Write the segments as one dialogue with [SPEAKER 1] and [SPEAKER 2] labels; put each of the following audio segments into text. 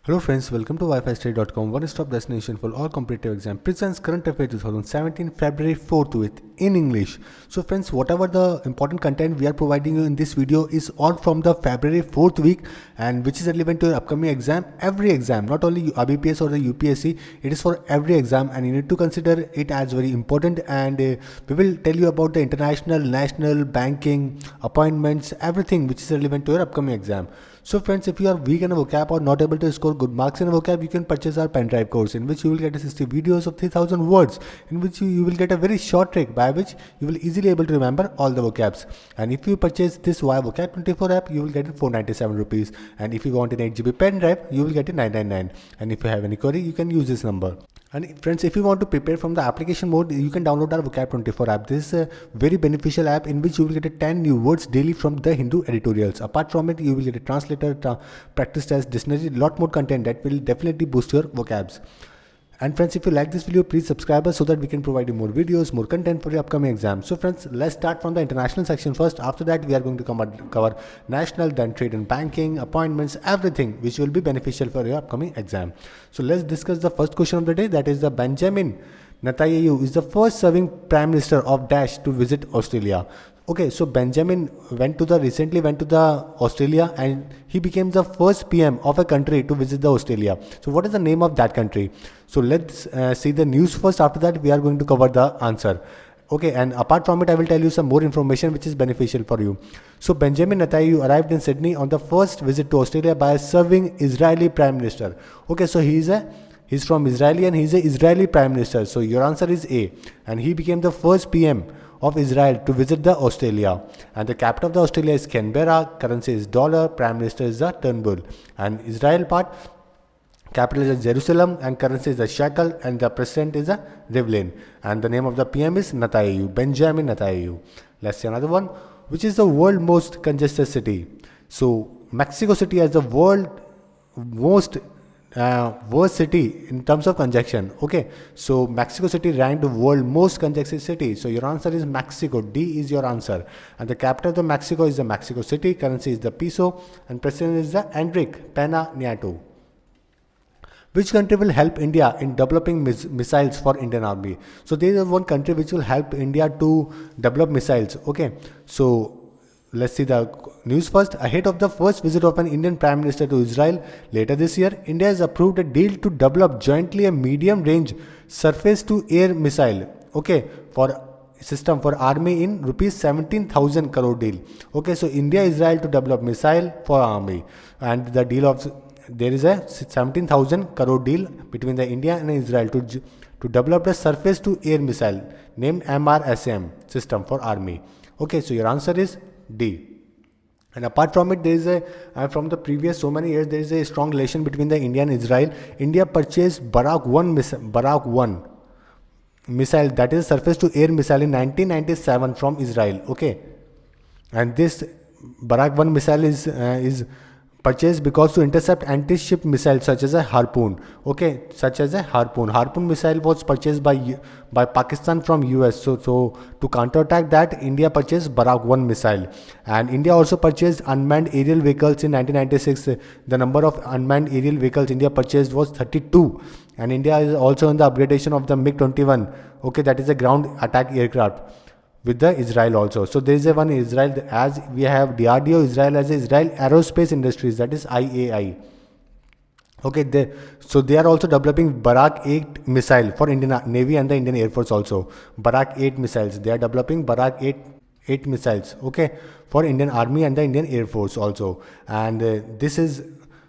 [SPEAKER 1] Hello friends, welcome to wifistudy.com, one-stop destination for all competitive exam. Presents current affair 2017 February 4th with in English. So friends, whatever the important content we are providing you in this video is all from the February 4th week and which is relevant to your upcoming exam. Every exam, not only IBPS or the UPSC, it is for every exam and you need to consider it as very important, and we will tell you about the international, national, banking, appointments, everything which is relevant to your upcoming exam. So friends, if you are weak in a vocab or not able to score good marks in a vocab, you can purchase our pen drive course, in which you will get 60 videos of 3000 words, in which you will get a very short trick by which you will easily able to remember all the vocabs. And if you purchase this via vocab 24 app, you will get it 497 rupees. And if you want an 8 GB pen drive, you will get it 999. And if you have any query, you can use this number. And friends, if you want to prepare from the application mode, you can download our vocab 24 app. This is a very beneficial app in which you will get 10 new words daily from the Hindu editorials. Apart from it, you will get a translator, practice test, dictionary, lot more content that will definitely boost your vocabs. And friends, if you like this video, please subscribe us so that we can provide you more videos, more content for your upcoming exam. So friends, let's start from the international section first. After that, we are going to cover national, then trade and banking, appointments, everything which will be beneficial for your upcoming exam. So let's discuss the first question of the day, that is the Benjamin Netanyahu is the first serving prime minister of Dash to visit Australia. Okay, so Benjamin recently went to the Australia, and he became the first PM of a country to visit the Australia. So what is the name of that country? So let's see the news first. After that, we are going to cover the answer. Okay, and apart from it, I will tell you some more information which is beneficial for you. So Benjamin Netanyahu arrived in Sydney on the first visit to Australia by a serving Israeli prime minister. Okay, so he's from Israel and he's a Israeli prime minister. So your answer is A, and he became the first PM of Israel to visit the Australia, and the capital of the Australia is Canberra, currency is dollar, prime minister is the Turnbull, and Israel part, capital is Jerusalem and currency is the shekel, and the president is the Rivlin, and the name of the PM is Netanyahu, Benjamin Netanyahu. Let's see another one. Which is the world most congested city? So Mexico City has the world most worst city in terms of congestion. Okay, so Mexico City ranked the world most congested city. So your answer is Mexico. D is your answer. And the capital of the Mexico is the Mexico City, currency is the peso, and president is the Enrique Pena Nieto. Which country will help India in developing missiles for Indian Army? So there is one country which will help India to develop missiles. Okay, so let's see the news first. Ahead of the first visit of an Indian Prime Minister to Israel later this year, India has approved a deal to develop jointly a medium-range surface-to-air missile. Okay, for system for army in rupees 17,000 crore deal. Okay, so India Israel to develop missile for army, and the deal of there is a 17,000 crore deal between the India and Israel to develop the surface-to-air missile named MRSM system for army. Okay, so your answer is D. And apart from it, there is from the previous so many years, there is a strong relation between the India and Israel. India purchased Barak 1 missile, that is surface to air missile, in 1997 from Israel. Okay, and this Barak 1 missile is purchased because to intercept anti-ship missiles such as a Harpoon. Okay, such as a Harpoon. Harpoon missile was purchased by Pakistan from US. So to counterattack that, India purchased Barak 1 missile. And India also purchased unmanned aerial vehicles in 1996. The number of unmanned aerial vehicles India purchased was 32. And India is also in the upgradation of the MiG-21. Okay, that is a ground attack aircraft with the Israel also. So there is a one Israel, as we have DRDO, Israel as Israel Aerospace Industries, that is IAI. Okay, so they are also developing Barak 8 missile for Indian Navy and the Indian Air Force also. Barak 8 missiles. They are developing Barak 8 missiles. Okay, for Indian Army and the Indian Air Force also. And this is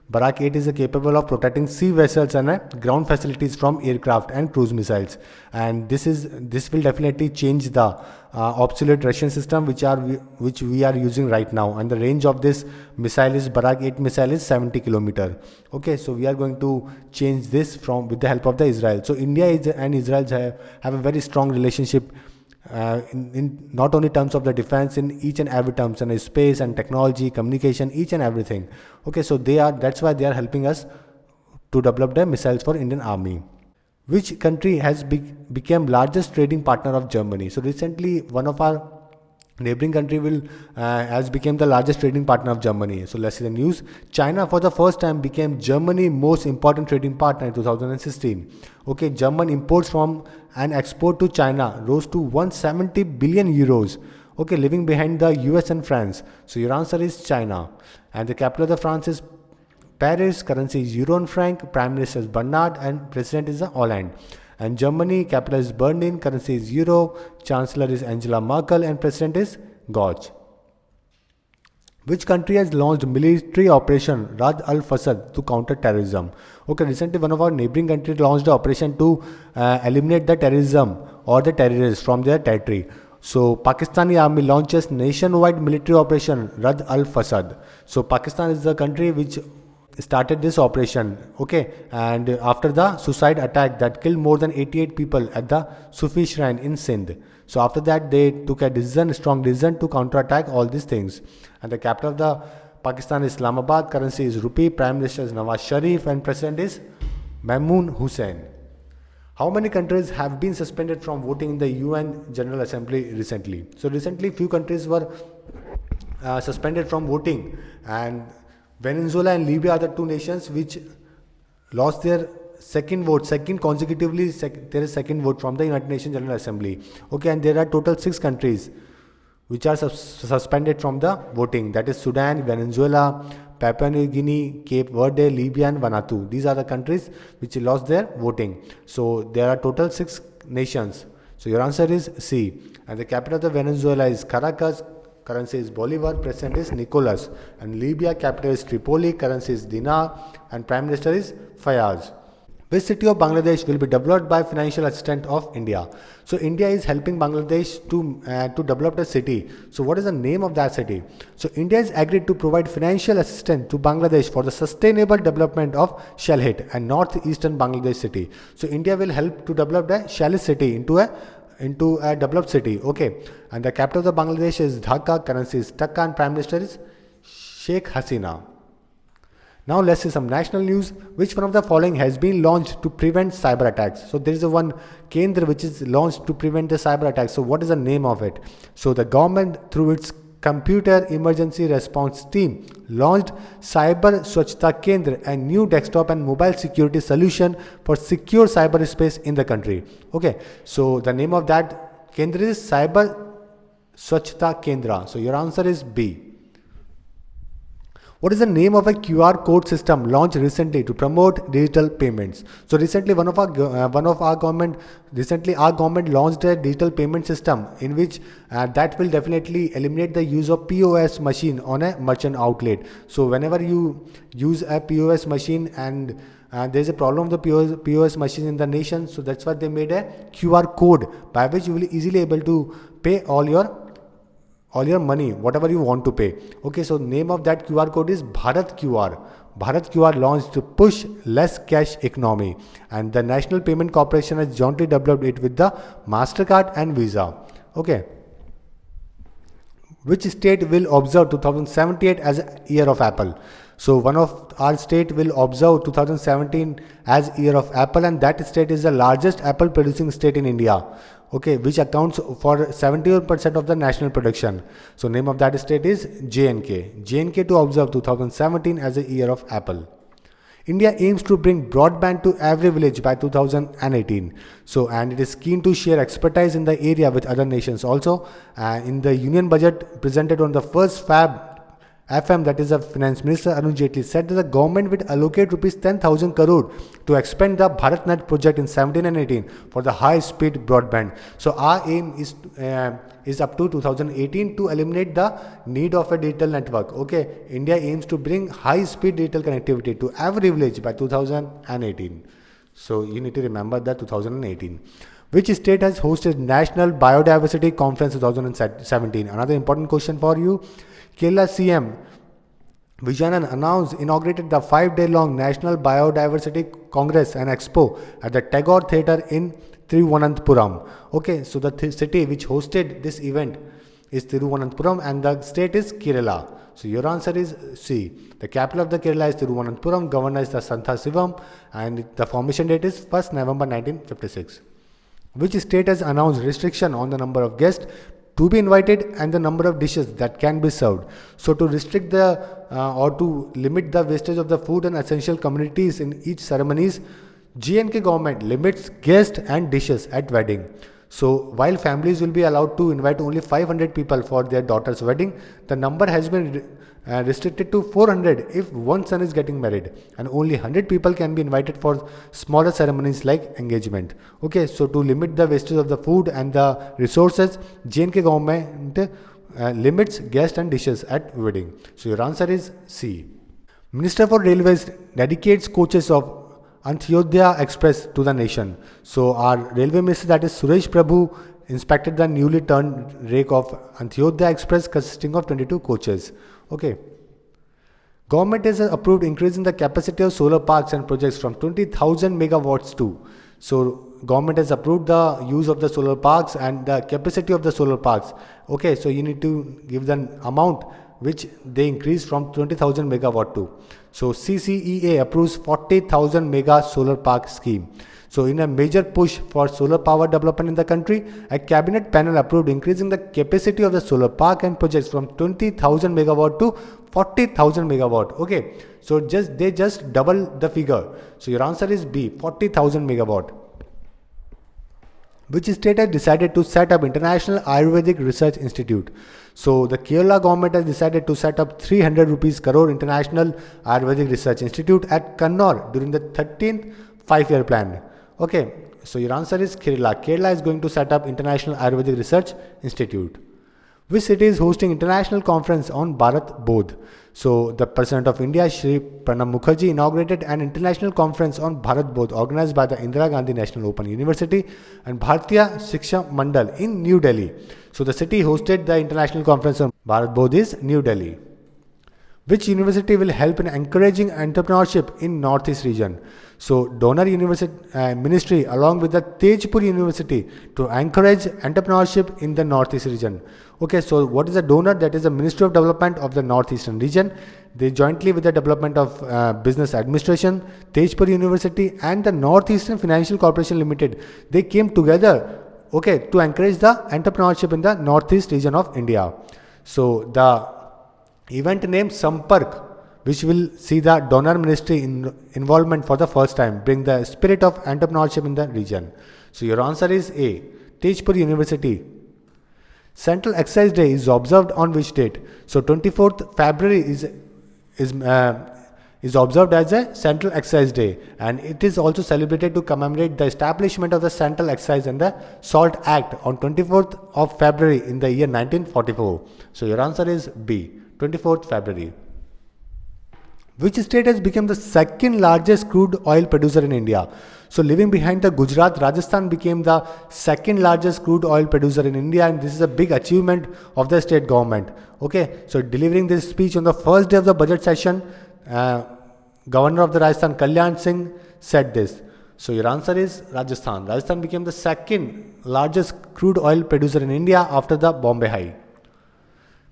[SPEAKER 1] Barak 8 is capable of protecting sea vessels and ground facilities from aircraft and cruise missiles. And this will definitely change the obsolete Russian system which we are using right now. And the range of this missile is Barak 8 missile is 70 kilometer. Okay, so we are going to change this with the help of the Israel. So India and Israel have a very strong relationship. In not only terms of the defense, in each and every terms, and space and technology, communication, each and everything. Okay, so that's why they are helping us to develop the missiles for Indian Army. Which country has become largest trading partner of Germany? So recently, one of our neighboring country will has become the largest trading partner of Germany. So let's see the news. China for the first time became Germany's most important trading partner in 2016. Okay, German imports from and export to China rose to 170 billion euros. Okay, leaving behind the US and France. So your answer is China. And the capital of the France is Paris, currency is Euro and franc, Prime Minister is Bernard, and President is Hollande. And Germany, capital is Berlin, currency is Euro, Chancellor is Angela Merkel, and President is Gauch. Which country has launched military operation Rad al Fasad to counter terrorism? Okay, recently one of our neighboring countries launched an operation to eliminate the terrorism or the terrorists from their territory. So Pakistani army launches nationwide military operation Rad al Fasad. So Pakistan is the country which started this operation, okay, and after the suicide attack that killed more than 88 people at the Sufi shrine in Sindh. So after that they took a strong decision to counterattack all these things. And the capital of the Pakistan is Islamabad, currency is rupee, Prime Minister is Nawaz Sharif, and President is Mehmood Hussein. How many countries have been suspended from voting in the UN General Assembly recently? So recently few countries were suspended from voting, and Venezuela and Libya are the two nations which lost their second vote, second consecutively, their second vote from the United Nations General Assembly. Okay, and there are total 6 countries which are suspended from the voting. That is Sudan, Venezuela, Papua New Guinea, Cape Verde, Libya, and Vanuatu. These are the countries which lost their voting. So there are total 6 nations. So your answer is C. And the capital of the Venezuela is Caracas. Currency is Bolivar, President is Nicolas, and Libya capital is Tripoli, currency is Dinar, and Prime Minister is Fayez. Which city of Bangladesh will be developed by financial assistance of India? So India is helping Bangladesh to develop a city. So what is the name of that city? So India has agreed to provide financial assistance to Bangladesh for the sustainable development of Sylhet, and northeastern Bangladesh city. So India will help to develop the Sylhet city into a developed city. Okay, and the capital of the Bangladesh is Dhaka, currency is Taka, and Prime Minister is Sheikh Hasina. Now let's see some national news. Which one of the following has been launched to prevent cyber attacks? So there is a one Kendra which is launched to prevent the cyber attacks. So what is the name of it? So the government through its Computer Emergency Response Team launched Cyber Swachhta Kendra, a new desktop and mobile security solution for secure cyberspace in the country. Okay, so the name of that Kendra is Cyber Swachhta Kendra. So your answer is B. What is the name of a QR code system launched recently to promote digital payments? So recently, our government launched a digital payment system in which that will definitely eliminate the use of POS machine on a merchant outlet. So whenever you use a POS machine and there is a problem with the POS machine in the nation, so that's why they made a QR code by which you will easily able to pay all your money, whatever you want to pay. Okay, so name of that QR code is Bharat QR. Bharat QR launched to push less cash economy, and the National Payment Corporation has jointly developed it with the MasterCard and Visa. Okay. Which state will observe 2078 as a year of Apple? So one of our state will observe 2017 as year of Apple, and that state is the largest apple producing state in India. Okay, which accounts for 71% of the national production. So name of that state is JNK. JNK to observe 2017 as a year of Apple. India aims to bring broadband to every village by 2018. So, and it is keen to share expertise in the area with other nations also. In the union budget presented on the first FM, that is the Finance Minister Arun Jaitley, said that the government would allocate rupees 10,000 crore to expand the BharatNet project in 17 and 18 for the high-speed broadband. So our aim is up to 2018 to eliminate the need of a digital network. Okay, India aims to bring high-speed digital connectivity to every village by 2018. So you need to remember that 2018. Which state has hosted National Biodiversity Conference 2017? Another important question for you. Kerala CM Vijayan inaugurated the 5-day-long National Biodiversity Congress and Expo at the Tagore Theatre in Thiruvananthapuram. Okay, so the city which hosted this event is Thiruvananthapuram and the state is Kerala. So your answer is C. The capital of the Kerala is Thiruvananthapuram, governor is the Santha Sivam, and the formation date is 1st November 1956. Which state has announced restriction on the number of guests to be invited and the number of dishes that can be served. So to restrict the or to limit the wastage of the food and essential commodities in each ceremonies, J&K government limits guests and dishes at wedding. So while families will be allowed to invite only 500 people for their daughter's wedding, the number has been restricted to 400 if one son is getting married, and only 100 people can be invited for smaller ceremonies like engagement. Okay, so to limit the wastage of the food and the resources, J&K government limits guests and dishes at wedding. So your answer is C. Minister for Railways dedicates coaches of Antyodaya Express to the nation. So our railway minister, that is Suresh Prabhu, inspected the newly turned rake of Antyodaya Express consisting of 22 coaches. Okay. Government has approved increasing the capacity of solar parks and projects from 20,000 megawatts to. So government has approved the use of the solar parks and the capacity of the solar parks. Okay, so you need to give the amount which they increase from 20,000 megawatt to. So CCEA approves 40,000 mega solar park scheme. So in a major push for solar power development in the country, a cabinet panel approved increasing the capacity of the solar park and projects from 20,000 megawatt to 40,000 megawatt. Okay, so they just double the figure. So your answer is B, 40,000 megawatt. Which state has decided to set up International Ayurvedic Research Institute? So the Kerala government has decided to set up 300 rupees crore International Ayurvedic Research Institute at Kannur during the 13th 5-year plan. Okay, so your answer is Kerala. Kerala is going to set up International Ayurvedic Research Institute. Which city is hosting international conference on Bharat Bodh? So the President of India, Shri Pranab Mukherjee, inaugurated an international conference on Bharat Bodh organized by the Indira Gandhi National Open University and Bharatiya Shiksha Mandal in New Delhi. So the city hosted the international conference on Bharat Bodh is New Delhi. Which university will help in encouraging entrepreneurship in Northeast region? So Donor University Ministry along with the Tejpur University to encourage entrepreneurship in the Northeast region. Okay, so what is a donor? That is the Ministry of Development of the Northeastern region. They jointly with the Development of Business Administration, Tejpur University and the Northeastern Financial Corporation Limited, they came together, okay, to encourage the entrepreneurship in the Northeast region of India. So the event named Sampark, which will see the donor ministry involvement for the first time, bring the spirit of entrepreneurship in the region. So your answer is A, Tejpur University. Central Exercise Day is observed on which date? So 24th February is observed as a Central Exercise Day, and it is also celebrated to commemorate the establishment of the Central Excise and the Salt Act on 24th of February in the year 1944. So your answer is B, 24th February. Which state has become the second largest crude oil producer in India? So leaving behind the Gujarat, Rajasthan became the second largest crude oil producer in India, and this is a big achievement of the state government. Okay, so delivering this speech on the first day of the budget session, Governor of the Rajasthan Kalyan Singh said this. So your answer is Rajasthan. Rajasthan became the second largest crude oil producer in India after the Bombay High.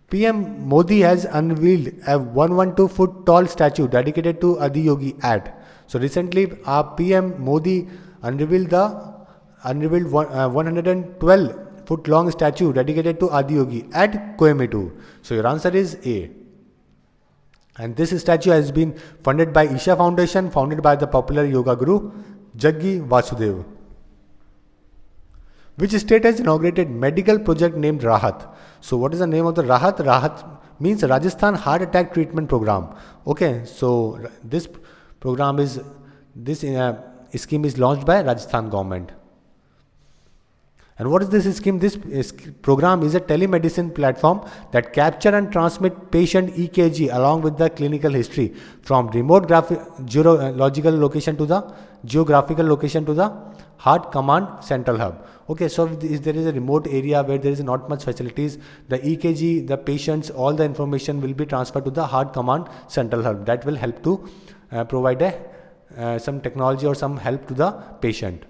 [SPEAKER 1] PM Modi has unveiled a 112-foot tall statue dedicated to Adiyogi at. So recently, our PM Modi unveiled 112-foot long statue dedicated to Adiyogi at Coimbatore. So your answer is A. And this statue has been funded by Isha Foundation, founded by the popular yoga guru Jaggi Vasudev. Which state has inaugurated medical project named Rahat? So what is the name of the Rahat? Rahat means Rajasthan Heart Attack Treatment Program. Okay, so this scheme is launched by Rajasthan government. And what is this scheme? This program is a telemedicine platform that capture and transmit patient EKG along with the clinical history from remote geographical location to the Heart Command Central Hub. Okay, so if there is a remote area where there is not much facilities, the EKG, the patients, all the information will be transferred to the Heart Command Central Hub. That will help to provide some technology or some help to the patient.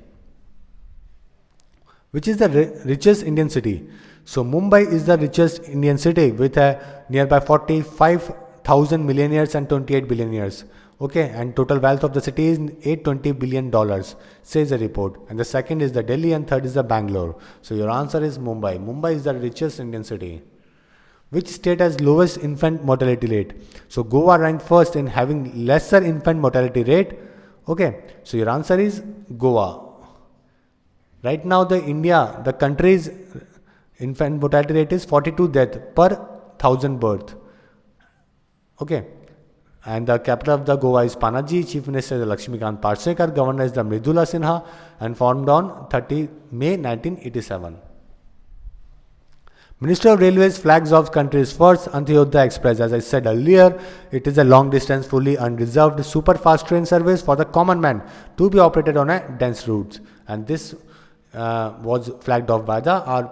[SPEAKER 1] Which is the richest Indian city? So Mumbai is the richest Indian city with a nearby 45,000 millionaires and 28 billionaires. Okay, and total wealth of the city is $820 billion, says the report. And the second is the Delhi and third is the Bangalore. So your answer is Mumbai. Mumbai is the richest Indian city. Which state has lowest infant mortality rate? So Goa ranked first in having lesser infant mortality rate. Okay, so your answer is Goa. Right now, the country's infant mortality rate is 42 deaths per 1,000 birth. Okay, and the capital of the Goa is Panaji. Chief Minister is Lakshmikant Parsekar. Governor is the Mridula Sinha, and formed on 30 May 1987. Minister of Railways flags off country's first Antyodaya Express. As I said earlier, it is a long distance, fully unreserved, super fast train service for the common man to be operated on a dense routes. And this was flagged off by our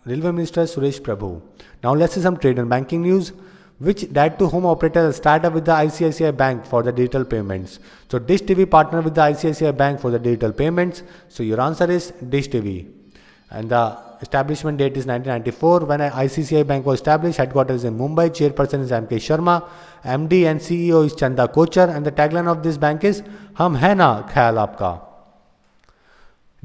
[SPEAKER 1] Railway Minister Suresh Prabhu. Now let's see some trade and banking news. Which direct-to-home operator started with the ICICI Bank for the digital payments? So Dish TV partnered with the ICICI Bank for the digital payments. So your answer is Dish TV. And the establishment date is 1994 when ICICI Bank was established. Headquarters is in Mumbai. Chairperson is M.K. Sharma. MD and CEO is Chanda Kochar. And the tagline of this bank is Hum Hai Na Khayal Aapka.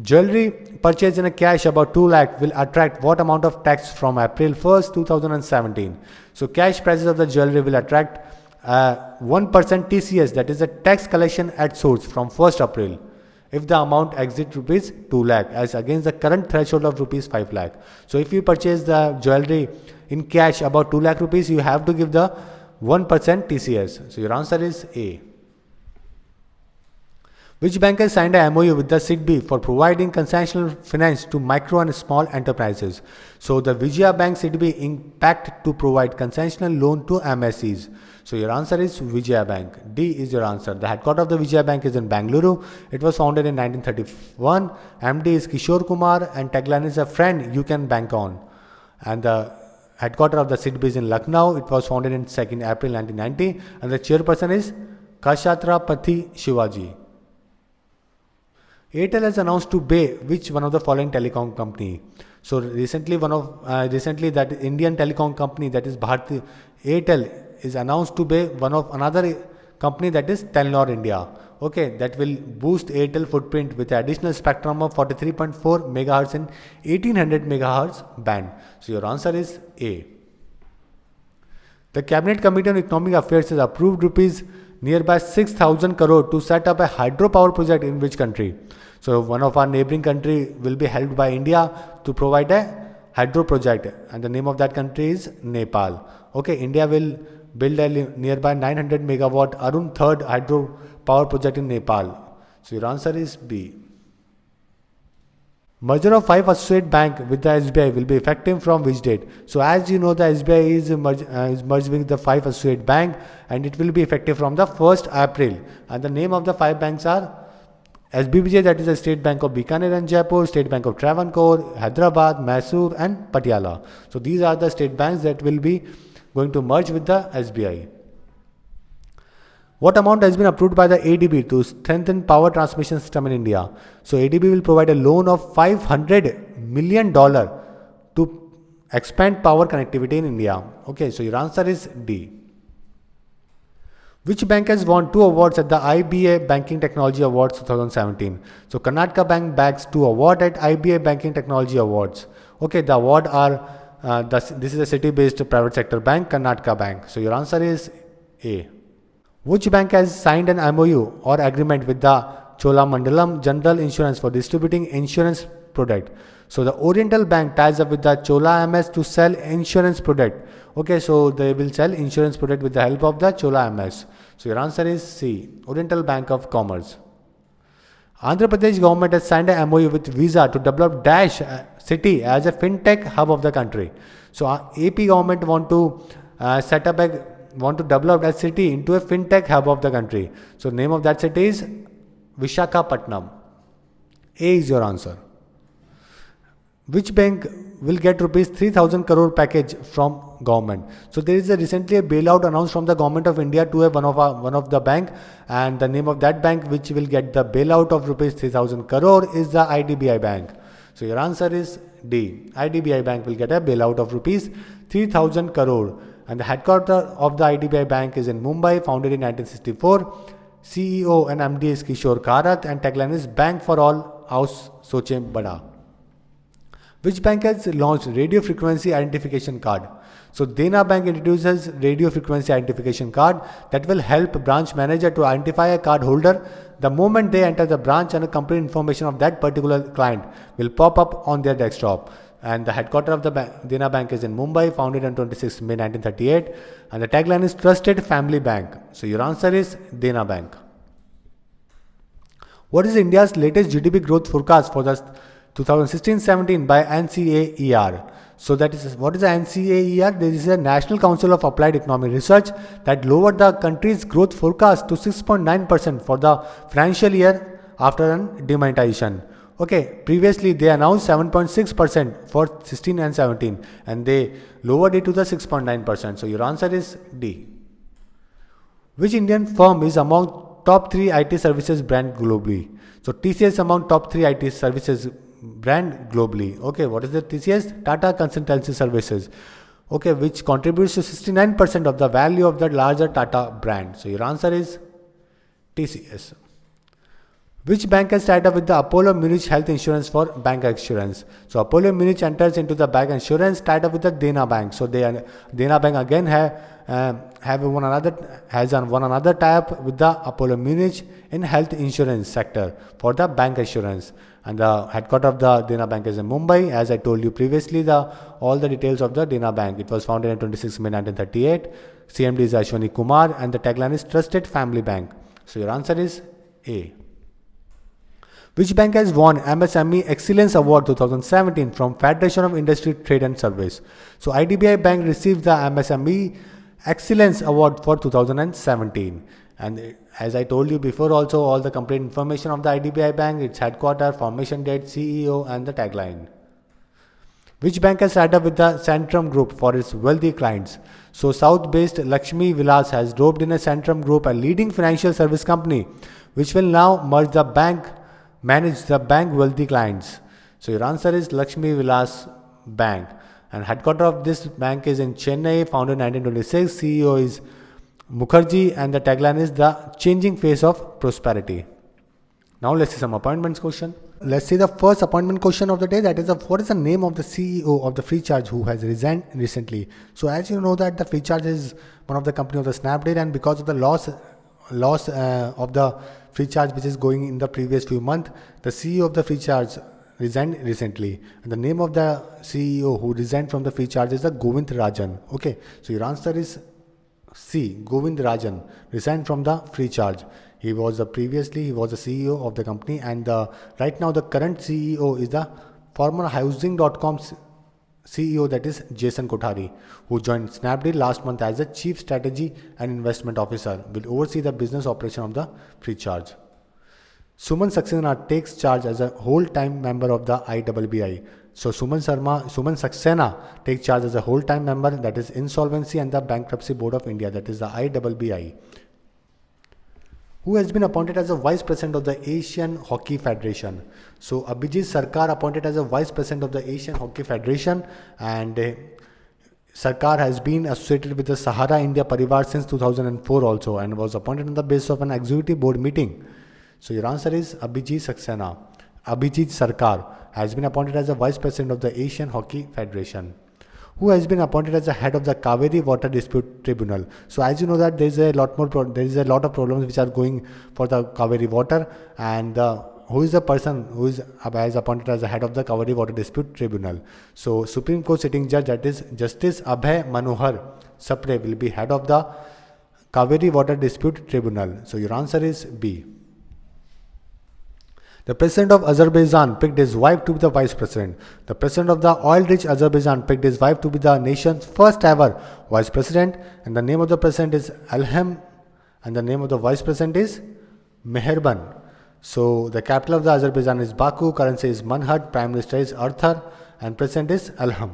[SPEAKER 1] Jewelry purchased in a cash about 2 lakh will attract what amount of tax from April 1st, 2017? So cash prices of the jewelry will attract 1% TCS, that is a tax collection at source from 1st April. If the amount exceeds rupees 2 lakh as against the current threshold of rupees 5 lakh. So if you purchase the jewelry in cash about 2 lakh rupees, you have to give the 1% TCS. So your answer is A. Which bank has signed a MOU with the SIDBI for providing concessional finance to micro and small enterprises? So the Vijaya Bank SIDBI impact to provide concessional loan to MSEs. So your answer is Vijaya Bank. D is your answer. The headquarters of the Vijaya Bank is in Bangalore. It was founded in 1931. MD is Kishore Kumar and tagline is a friend you can bank on. And the headquarters of the SIDBI is in Lucknow. It was founded in 2nd April 1990 and the chairperson is Kshatrapati Shivaji. Airtel has announced to buy which one of the following telecom company? So recently that Indian telecom company, that is Bharti Airtel, is announced to buy one of another company, that is Telenor India. Okay, that will boost Airtel footprint with additional spectrum of 43.4 MHz and 1800 MHz band. So your answer is A. The Cabinet Committee on Economic Affairs has approved rupees nearby 6,000 crore to set up a hydropower project in which country? So one of our neighboring country will be helped by India to provide a hydro project, and the name of that country is Nepal. Okay, India will build a nearby 900 megawatt Arun third hydro power project in Nepal. So your answer is B. Merger of 5 associate bank with the SBI will be effective from which date? So as you know, the SBI is merged with the 5 associate bank and it will be effective from the 1st April. And the name of the 5 banks are SBBJ, that is the State Bank of Bikaner and Jaipur, State Bank of Travancore, Hyderabad, Mysore and Patiala. So these are the state banks that will be going to merge with the SBI. What amount has been approved by the ADB to strengthen power transmission system in India? So ADB will provide a loan of $500 million to expand power connectivity in India. Okay, so your answer is D. Which bank has won 2 awards at the IBA Banking Technology Awards 2017? So Karnataka Bank bags 2 awards at IBA Banking Technology Awards. Okay, the award are this is a city-based private sector bank, Karnataka Bank. So your answer is A. Which bank has signed an MOU or agreement with the Cholamandalam General Insurance for distributing insurance product? So the Oriental Bank ties up with the Chola MS to sell insurance product. Okay, so they will sell insurance product with the help of the Chola MS. So your answer is C, Oriental Bank of Commerce. Andhra Pradesh government has signed a MOU with Visa to develop Dash city as a fintech hub of the country. So AP government want to develop that city into a fintech hub of the country. So name of that city is Vishakhapatnam. A is your answer. Which bank will get rupees 3,000 crore package from government? So there is recently a bailout announced from the government of India to one of the bank, and the name of that bank which will get the bailout of rupees 3,000 crore is the IDBI Bank. So your answer is D. IDBI Bank will get a bailout of rupees 3,000 crore. And the headquarters of the IDBI Bank is in Mumbai, founded in 1964. CEO and MD is Kishore Karat, and tagline is Bank for All, House Soche Bada. Which bank has launched radio frequency identification card? So Dena Bank introduces radio frequency identification card that will help branch manager to identify a card holder the moment they enter the branch, and a complete information of that particular client will pop up on their desktop. And the headquarters of the Dena Bank is in Mumbai, founded on 26 May 1938, and the tagline is Trusted Family Bank. So your answer is Dena Bank. What is India's latest GDP growth forecast for the 2016-17 by NCAER? So that is, what is the NCAER? This is a National Council of Applied Economic Research that lowered the country's growth forecast to 6.9% for the financial year after demonetization. Okay, previously they announced 7.6% for 16 and 17, and they lowered it to the 6.9%. So your answer is D. Which Indian firm is among top 3 IT services brand globally? So TCS among top 3 IT services brand globally. Okay, what is the TCS? Tata Consultancy Services. Okay, which contributes to 69% of the value of the larger Tata brand. So your answer is TCS. Which bank has tied up with the Apollo Munich Health Insurance for bank insurance? So Apollo Munich enters into the bank insurance tied up with the Dena Bank. So Dena Bank again has one another tie-up with the Apollo Munich in health insurance sector for the bank insurance. And the headquarters of the Dena Bank is in Mumbai. As I told you previously, all the details of the Dena Bank. It was founded on 26 May 1938. CMD is Ashwani Kumar, and the tagline is Trusted Family Bank. So your answer is A. Which bank has won MSME Excellence Award 2017 from Federation of Industry, Trade and Service? So IDBI Bank received the MSME Excellence Award for 2017. And as I told you before also, all the complete information of the IDBI Bank, its headquarters, formation date, CEO and the tagline. Which bank has tied up with the Centrum Group for its wealthy clients? So South-based Lakshmi Vilas has roped in a Centrum Group, a leading financial service company, which will now manage the bank wealthy clients. So your answer is Lakshmi Vilas Bank. And headquarters of this bank is in Chennai, founded in 1926. CEO is Mukherjee, and the tagline is the changing face of prosperity. Now let's see some appointments question. Let's see the first appointment question of the day. That is, what is the name of the CEO of the Freecharge who has resigned recently? So as you know that the Freecharge is one of the company of the Snapdeal, and because of the loss of the Freecharge which is going in the previous few months, the CEO of the Freecharge resigned recently, and the name of the CEO who resigned from the Freecharge is the Govind Rajan. Okay, so your answer is C. Govind Rajan resigned from the Freecharge. He was previously the CEO of the company, and right now the current CEO is the former Housing.com CEO, that is Jason Kothari, who joined Snapdeal last month as the Chief Strategy and Investment Officer, will oversee the business operation of the Freecharge. Suman Saxena takes charge as a whole-time member of the IBBI. So Suman Saxena takes charge as a whole-time member, that is Insolvency and the Bankruptcy Board of India, that is the IBBI. Who has been appointed as a Vice President of the Asian Hockey Federation? So Abhijit Sarkar appointed as a Vice President of the Asian Hockey Federation, and Sarkar has been associated with the Sahara India Parivar since 2004 also, and was appointed on the basis of an executive board meeting. So your answer is Abhijit Saxena. Abhijit Sarkar has been appointed as a Vice President of the Asian Hockey Federation. Who has been appointed as the head of the Kaveri Water Dispute Tribunal? So as you know that there is a lot of problems which are going for the Kaveri water, and who is the person who is appointed as the head of the Kaveri Water Dispute Tribunal? So Supreme Court sitting judge, that is Justice Abhay Manohar Sapre, will be head of the Kaveri Water Dispute Tribunal. So your answer is B. The president of Azerbaijan picked his wife to be the vice president. The president of the oil-rich Azerbaijan picked his wife to be the nation's first ever vice president, and the name of the president is Alhem, and the name of the vice president is Meherban. So the capital of the Azerbaijan is Baku, currency is Manhat, prime minister is Arthur, and president is Alhem.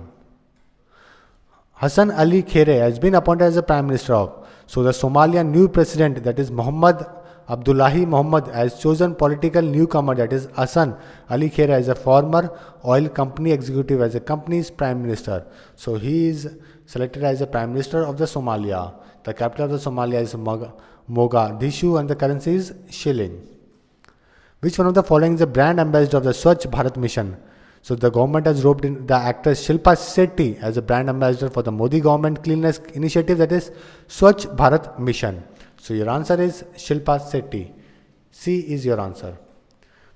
[SPEAKER 1] Hassan Ali Khaire has been appointed as the prime minister of. So the Somalian new president, that is Mohammed Abdullahi Muhammad has chosen political newcomer, that is Hassan Ali Khaira, as a former oil company executive as a company's prime minister. So he is selected as the prime minister of the Somalia. The capital of the Somalia is Mogadishu and the currency is shilling. Which one of the following is the brand ambassador of the Swachh Bharat mission? So the government has roped in the actress Shilpa Shetty as a brand ambassador for the Modi government cleanliness initiative, that is Swachh Bharat mission. So your answer is Shilpa Shetty. C is your answer.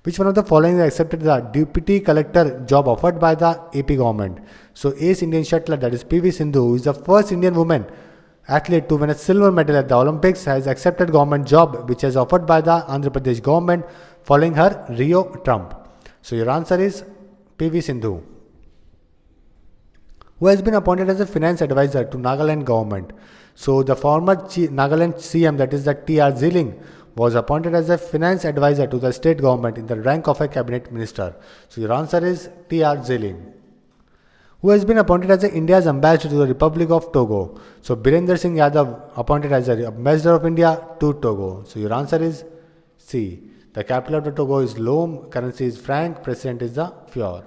[SPEAKER 1] Which one of the following accepted the deputy collector job offered by the AP government? So ace Indian shuttler, that is PV Sindhu, who is the first Indian woman athlete to win a silver medal at the Olympics, has accepted government job which is offered by the Andhra Pradesh government following her Rio trump. So your answer is PV Sindhu. Who has been appointed as a finance advisor to Nagaland government? So the former Nagaland CM, that is the T.R. Ziling, was appointed as a finance advisor to the state government in the rank of a cabinet minister. So your answer is T.R. Ziling. Who has been appointed as India's ambassador to the Republic of Togo? So Birender Singh Yadav appointed as the ambassador of India to Togo. So your answer is C. The capital of the Togo is Lome, currency is franc, president is the Fior.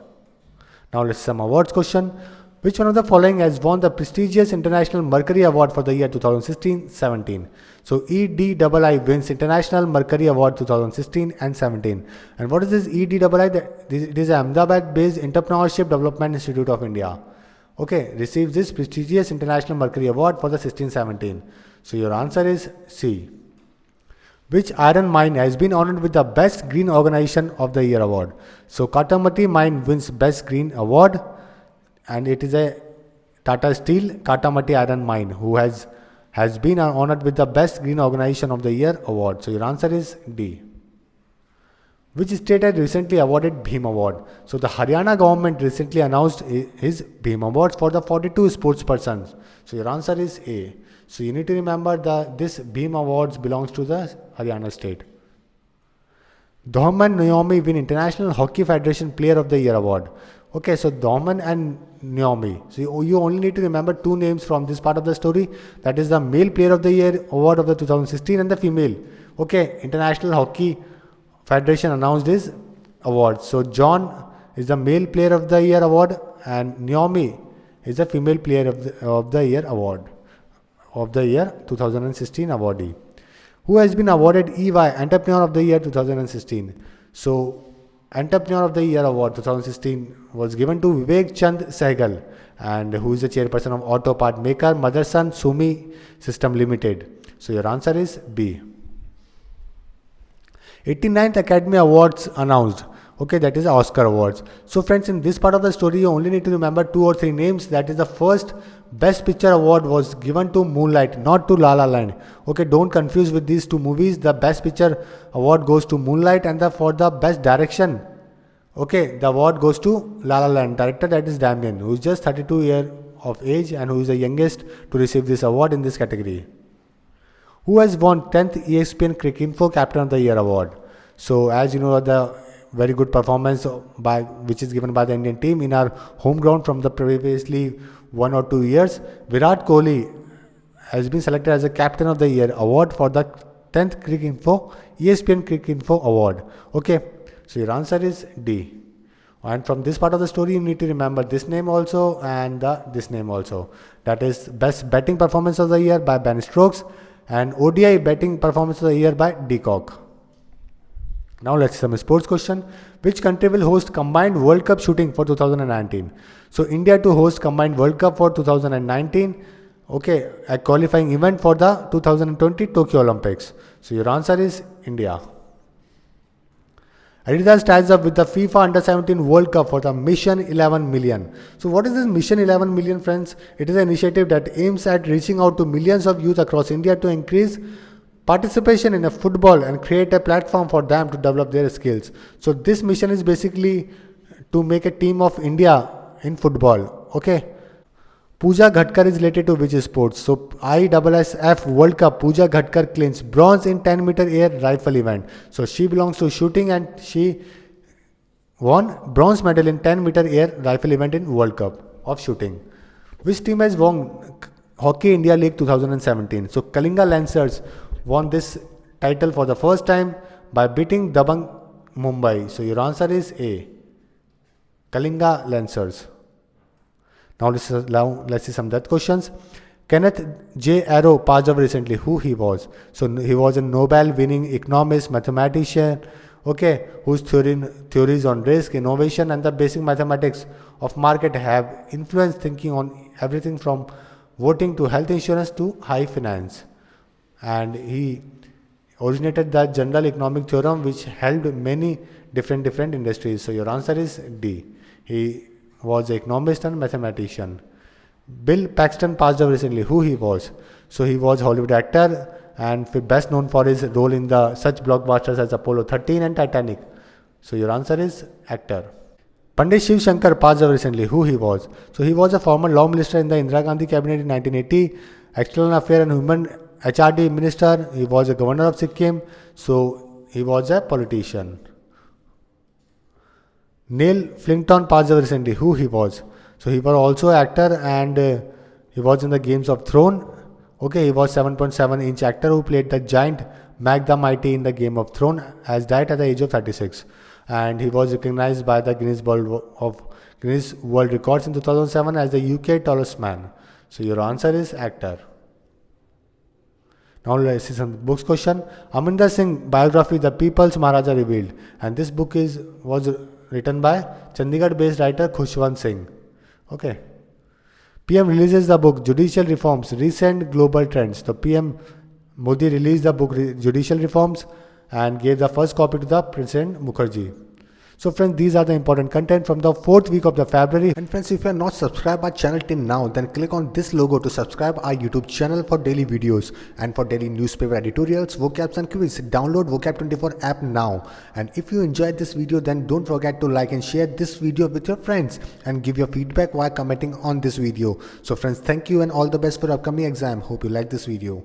[SPEAKER 1] Now let's see some awards question. Which one of the following has won the prestigious International Mercury Award for the year 2016-17? So EDII wins International Mercury Award 2016 and 17. And what is this EDII? It is Ahmedabad-based Entrepreneurship Development Institute of India. Okay, receives this prestigious International Mercury Award for the 16-17. So your answer is C. Which iron mine has been honored with the Best Green Organization of the Year award? So Katamati mine wins Best Green Award, and it is a Tata Steel Katamati iron mine who has been honored with the Best Green Organization of the Year award. So your answer is D. Which state had recently awarded Bheem Award? So the Haryana government recently announced his Bheem Awards for the 42 sports persons. So your answer is A. So you need to remember this Bheem Awards belongs to the Haryana state. Dhoman Naomi win International Hockey Federation Player of the Year award. Okay, so Dhoman and Naomi. So you only need to remember two names from this part of the story. That is the Male Player of the Year award of the 2016 and the female. Okay, International Hockey Federation announced his award. So John is the Male Player of the Year award and Naomi is the Female Player of the Year award of the year 2016 awardee. Who has been awarded EY Entrepreneur of the Year 2016? So Entrepreneur of the Year award 2016 was given to Vivek Chand Sehgal, and who is the chairperson of auto part maker Motherson Sumi System Limited. So your answer is B. 89th Academy Awards announced. Okay, that is Oscar Awards. So friends, in this part of the story, you only need to remember 2 or 3 names. That is the first Best Picture Award was given to Moonlight, not to La La Land. Okay, don't confuse with these two movies. The Best Picture Award goes to Moonlight, and for the Best Direction, okay, the award goes to La La Land. Director, that is Damien, who is just 32 years of age and who is the youngest to receive this award in this category. Who has won 10th ESPN Cricinfo Captain of the Year award? So as you know, the very good performance which is given by the Indian team in our home ground from the previously 1 or 2 years, Virat Kohli has been selected as a Captain of the Year award for the 10th ESPN Cricinfo award. Okay, so your answer is D. And from this part of the story, you need to remember this name also and this name also. That is Best Batting Performance of the Year by Ben Stokes and ODI Batting Performance of the Year by De Kock. Now let's see some sports question. Which country will host combined World Cup shooting for 2019? So India to host combined World Cup for 2019. Okay, a qualifying event for the 2020 Tokyo Olympics. So your answer is India. Adidas ties up with the FIFA Under 17 World Cup for the Mission 11 Million. So what is this Mission 11 Million, friends? It is an initiative that aims at reaching out to millions of youth across India to increase participation in a football and create a platform for them to develop their skills. So this mission is basically to make a team of India in football. Okay. Pooja Ghatkar is related to which sports? So ISSF World Cup, Pooja Ghatkar claims bronze in 10-meter air rifle event. So she belongs to shooting and she won bronze medal in 10-meter air rifle event in World Cup of shooting. Which team has won Hockey India League 2017? So Kalinga Lancers won this title for the first time by beating Dabang Mumbai? So your answer is A. Kalinga Lancers. Now let's see some death questions. Kenneth J. Arrow passed away recently. Who he was? So he was a Nobel-winning economist, mathematician, okay, whose theories on risk, innovation, and the basic mathematics of market have influenced thinking on everything from voting to health insurance to high finance. And he originated the general economic theorem, which helped many different industries. So your answer is D. He was an economist and mathematician. Bill Paxton passed away recently. Who he was? So he was a Hollywood actor and best known for his role in the such blockbusters as Apollo 13 and Titanic. So your answer is actor. Pandit Shiv Shankar passed away recently. Who he was? So he was a former law minister in the Indira Gandhi cabinet in 1980, external affairs and human HRD minister. He was a governor of Sikkim. So he was a politician. Neil Flinton passed away recently. Who he was? So he was also an actor and he was in the Games of Thrones. Okay, he was 7.7-inch actor who played the giant Mag the Mighty in the Game of Thrones, has died at the age of 36. And he was recognized by the Guinness World Records in 2007 as the UK tallest man. So your answer is actor. Now let's see some books question. Aminder Singh biography, The People's Maharaja revealed. And this book was written by Chandigarh-based writer Khushwant Singh. Okay. PM releases the book Judicial Reforms, Recent Global Trends. So PM Modi released the book Judicial Reforms and gave the first copy to the President Mukherjee. So friends, these are the important content from the 4th week of the February. And friends, if you are not subscribed our channel till now, then click on this logo to subscribe our YouTube channel for daily videos and for daily newspaper editorials, vocabs and quiz. Download Vocab24 app now. And if you enjoyed this video, then don't forget to like and share this video with your friends and give your feedback while commenting on this video. So friends, thank you and all the best for upcoming exam. Hope you like this video.